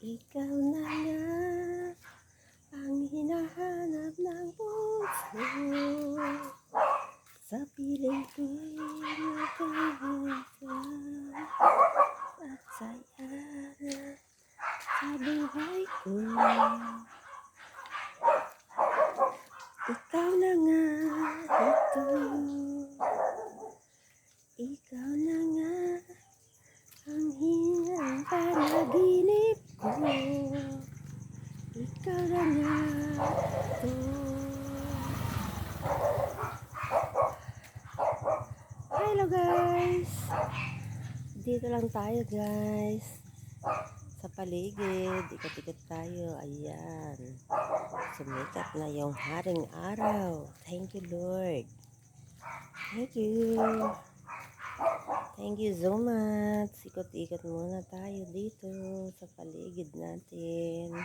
Ikaw na nga ang hinahanap ng puso. Sa piling ko'y magkahanggan at saya sa buhay ko. Ikaw na nga ito. Ikaw na nga ang hinang panaginip ko. Ikaw na nga ito. Hello guys! Dito lang tayo guys. Sa paligid. Ikat-ikat tayo. Ayan. Sumikat na yung haring araw. Thank you Lord. Thank you. Thank you so much. Ikot-ikot muna tayo dito sa paligid natin.